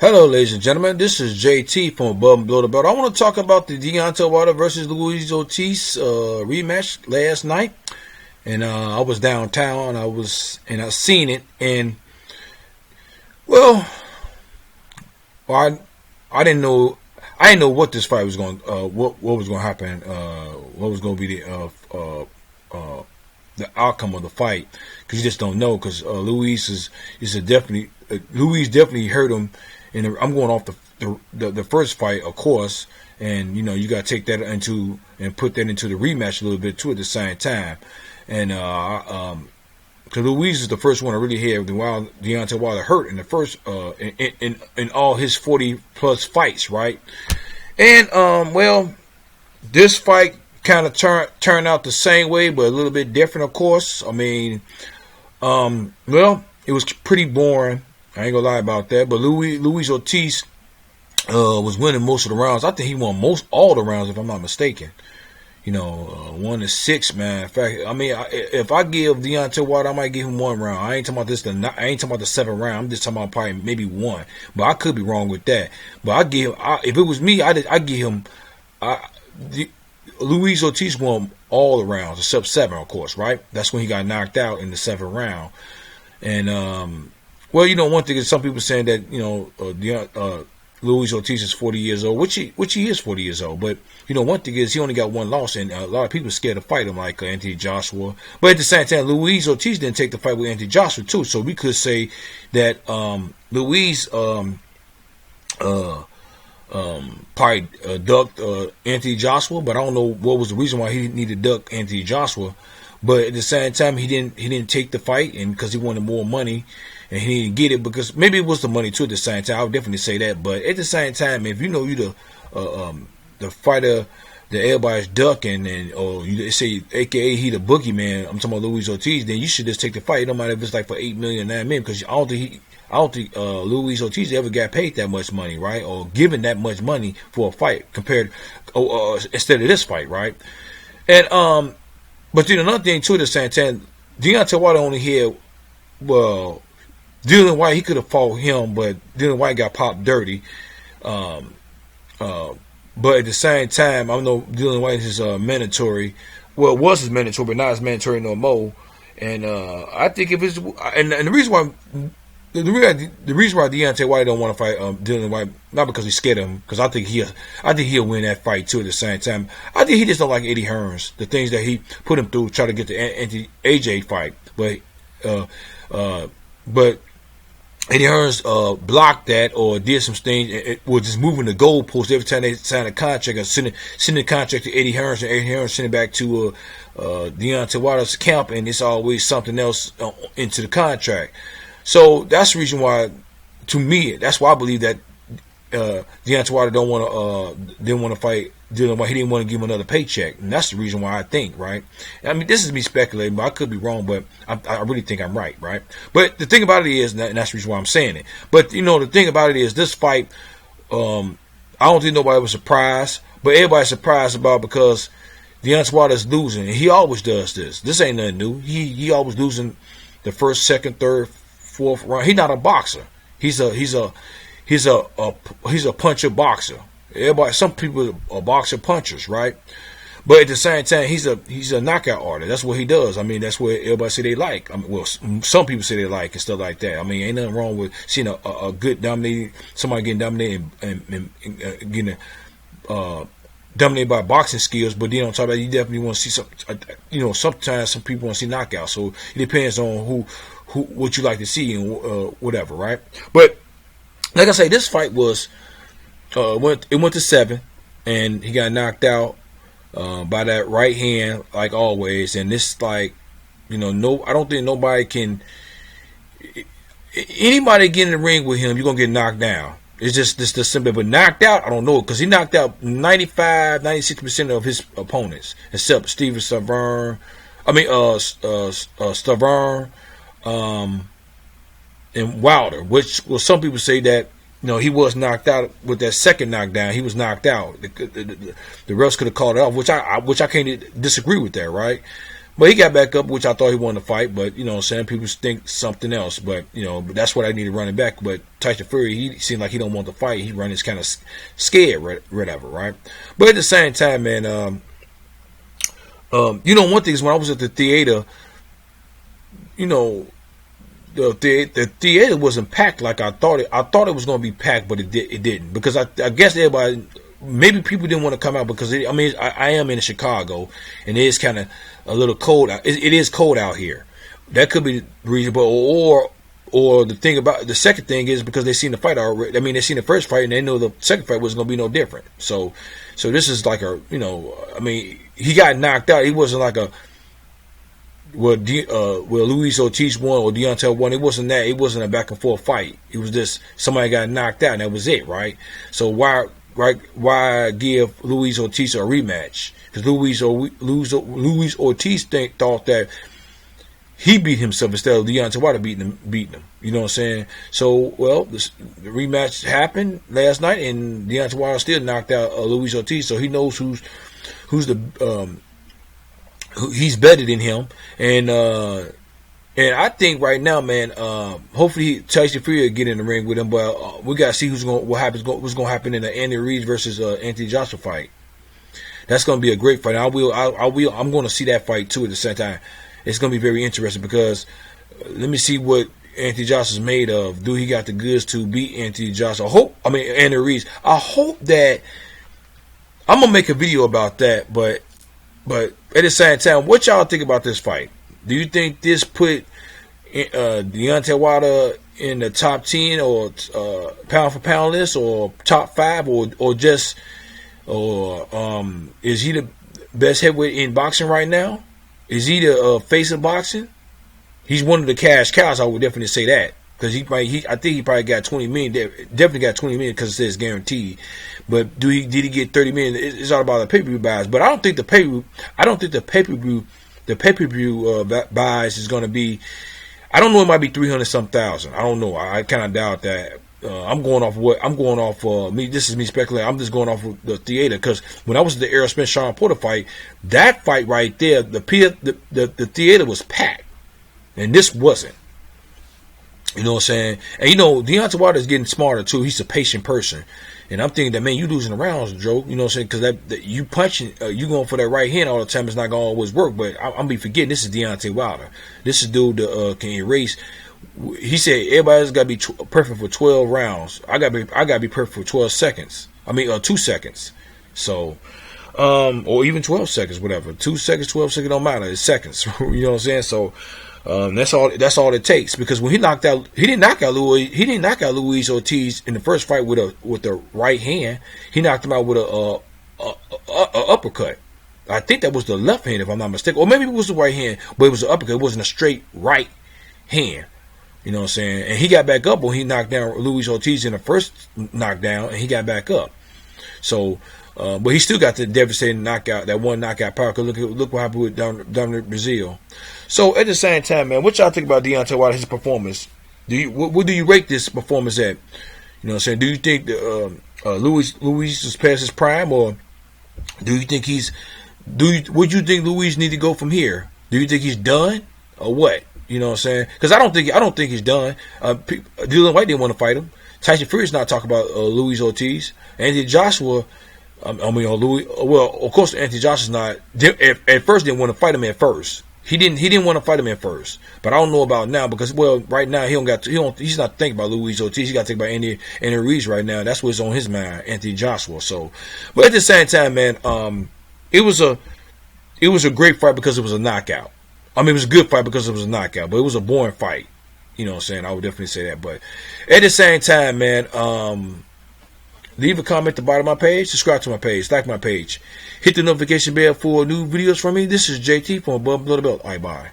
Hello, ladies and gentlemen. This is JT from Above and Below the Belt. I want to talk about the Deontay Wilder versus Luis Ortiz rematch last night. And I was downtown. I seen it. And well, I didn't know. I didn't know what this fight was going. What was going to happen. What was going to be the outcome of the fight, because you just don't know. Because Luis definitely hurt him. And I'm going off the first fight, of course, and you got to take that into and put that into the rematch a little bit too at the same time. And because Luis is the first one to really have Deontay Wilder hurt in the first in all his 40+ fights, right? And well, this fight kind of turned out the same way, but a little bit different, of course. I mean, well, it was pretty boring. I ain't gonna lie about that. But Luis Ortiz was winning most of the rounds. I think he won all the rounds, if I'm not mistaken. 1-6, man. In fact, I mean, if I give Deontay Wilder, I might give him one round. I ain't talking about this. I ain't talking about the 7th round. I'm just talking about probably maybe one. But I could be wrong with that. But if it was me, I give him. Luis Ortiz won all the rounds except 7, of course, right? That's when he got knocked out in the 7th round. And well, one thing is some people saying that Luis Ortiz is 40 years old, which he is 40 years old. But one thing is he only got one loss, and a lot of people are scared to fight him, like Anthony Joshua. But at the same time, Luis Ortiz didn't take the fight with Anthony Joshua too, so we could say that Luis probably ducked Anthony Joshua, but I don't know what was the reason why he needed to duck Anthony Joshua. But at the same time, he didn't take the fight, and because he wanted more money. And he didn't get it because maybe it was the money too. At the same time, I would definitely say that. But at the same time, if you the fighter that everybody's ducking, or you say, AKA he the boogeyman, I'm talking about Luis Ortiz, then you should just take the fight. No matter if it's like for $8 million, $9 million, because I don't think Luis Ortiz ever got paid that much money, right, or given that much money for a fight compared instead of this fight, right? And but another thing too, at the same time, Deontay Wilder only had Dylan White, he could have fought him, but Dylan White got popped dirty. But at the same time, I know Dylan White is mandatory. Well, it was his mandatory, but not as mandatory no more. And I think if it's and the reason why Deontay White don't want to fight Dylan White, not because he's scared of him, because I think he'll win that fight too. At the same time, I think he just don't like Eddie Hearns, the things that he put him through, try to get the anti-AJ fight, but Eddie Hearns blocked that or did some things. It was just moving the goalpost every time they signed a contract and sending the contract to Eddie Hearns, and Eddie Hearns sending it back to Deontay Wilder's camp, and it's always something else into the contract. So that's the reason why, to me, that's why I believe that Deontay Wilder didn't want to fight Dylan White. He didn't want to give him another paycheck, and that's the reason why I think, right? I mean, this is me speculating, but I could be wrong, but I really think I'm right? But the thing about it is, and that's the reason why I'm saying it. But the thing about it is, this fight, I don't think nobody was surprised, but everybody's surprised about it because Deontay Wilder's losing, and he always does this. This ain't nothing new. He always losing the first, second, third, fourth round. He's not a boxer. He's a puncher boxer. Everybody, some people are boxer punchers, right? But at the same time, he's a knockout artist. That's what he does. I mean, that's what everybody say they like. I mean, well, some people say they like and stuff like that. I mean, ain't nothing wrong with seeing a good somebody getting dominated and getting dominated by boxing skills. But then on top of that, you definitely want to see some. Sometimes some people want to see knockouts. So it depends on what you like to see and whatever, right? But like I say, this fight was. It went to 7, and he got knocked out by that right hand, like always. And this, like, I don't think nobody can. Anybody get in the ring with him, you're gonna get knocked down. It's just this simple. But knocked out, I don't know, because he knocked out 96% of his opponents, except Steven Stavern. Stavern, and Wilder, which some people say that. He was knocked out with that second knockdown. He was knocked out. The refs could have called it off, which I can't disagree with that, right? But he got back up, which I thought he wanted to fight. But, you know what I'm saying, people think something else. But, you know, but that's what I needed running back. But Tyson Fury, he seemed like he don't want to fight. He runs kind of scared, whatever, right? But at the same time, man, you know, one thing is when I was at the theater, you know, the theater wasn't packed like I thought it. I thought it was going to be packed, but it didn't, because I guess everybody, maybe people didn't want to come out because I am in Chicago, and it is kind of a little cold. It is cold out here. That could be reasonable, or the thing about the second thing is because they seen the fight already. I mean, they seen the first fight and they know the second fight wasn't going to be no different. So this is like a, you know, I mean, he got knocked out. He wasn't like a where Luis Ortiz won or Deontay won. It wasn't that. It wasn't a back and forth fight. It was just somebody got knocked out and that was it, right? So why give Luis Ortiz a rematch? Because Luis Ortiz thought that he beat himself instead of Deontay Wilder beating him. You know what I'm saying? So, well, the rematch happened last night, and Deontay Wilder still knocked out Luis Ortiz, so he knows who's the he's better than him, and I think right now, man, hopefully Tyson Fury will get in the ring with him, but we gotta see what's gonna happen in the Andy Reid versus Anthony Joshua fight. That's gonna be a great fight. I'm going to see that fight too at the same time. It's going to be very interesting because let me see what Anthony Joshua's made of. Do he got the goods to beat Anthony Joshua? Andy Reid. I hope that I'm going to make a video about that, but at the same time, what y'all think about this fight? Do you think this put Deontay Wilder in the top 10 or pound for pound list or top 5 or is he the best heavyweight in boxing right now? Is he the face of boxing? He's one of the cash cows. I would definitely say that because I think he probably got 20 million. Definitely got 20 million because it says guaranteed. But did he get 30 million? It's all about the pay-per-view buys. But I don't think the pay-per-view buys is going to be. I don't know. It might be 300-some thousand. I don't know. I kind of doubt that. I'm going off me. This is me speculating. I'm just going off of the theater because when I was at the Errol Spence Sean Porter fight, that fight right there, the theater was packed, and this wasn't. You know what I'm saying? And you know, Deontay Wilder is getting smarter too. He's a patient person, and I'm thinking that, man, you losing the rounds, Joe. You know what I'm saying? Because that you punching, you going for that right hand all the time. It's not gonna always work. But I'm be forgetting this is Deontay Wilder. This is dude that can erase. He said everybody's got to be perfect for 12 rounds. I got to be perfect for 12 seconds. 2 seconds. So, or even 12 seconds, whatever. 2 seconds, 12 seconds don't matter. It's seconds. You know what I'm saying? So, that's all it takes. Because when he didn't knock out Luis Ortiz in the first fight with the right hand. He knocked him out with a uppercut. I think that was the left hand, if I'm not mistaken, or maybe it was the right hand, but it was an uppercut. It wasn't a straight right hand. You know what I'm saying? And he got back up when he knocked down Luis Ortiz in the first knockdown, and he got back up. So, but he still got the devastating knockout, that one knockout power. Cause look what happened with Dominic Brazil. So at the same time, man, what y'all think about Deontay Wilder, his performance? What do you rate this performance at? You know what I'm saying? Do you think Luis is past his prime, or do you think would you think Luis need to go from here? Do you think he's done, or what? You know what I'm saying? Because I don't think he's done. Dylan White didn't want to fight him. Tyson Fury's not talking about Luis Ortiz. Anthony Joshua. Louis. Well, of course, Anthony Joshua's not. At first, didn't want to fight him at first. He didn't want to fight him at first. But I don't know about now because, well, right now he's not thinking about Luis Ortiz. He got to think about Andy Ruiz right now. That's what's on his mind, Anthony Joshua. So, but at the same time, man, it was a great fight because it was a knockout. It was a good fight because it was a knockout, but it was a boring fight. You know what I'm saying? I would definitely say that. But at the same time, man, leave a comment at the bottom of my page, subscribe to my page, like my page, hit the notification bell for new videos from me. This is JT from Above Below the Belt. All right, bye.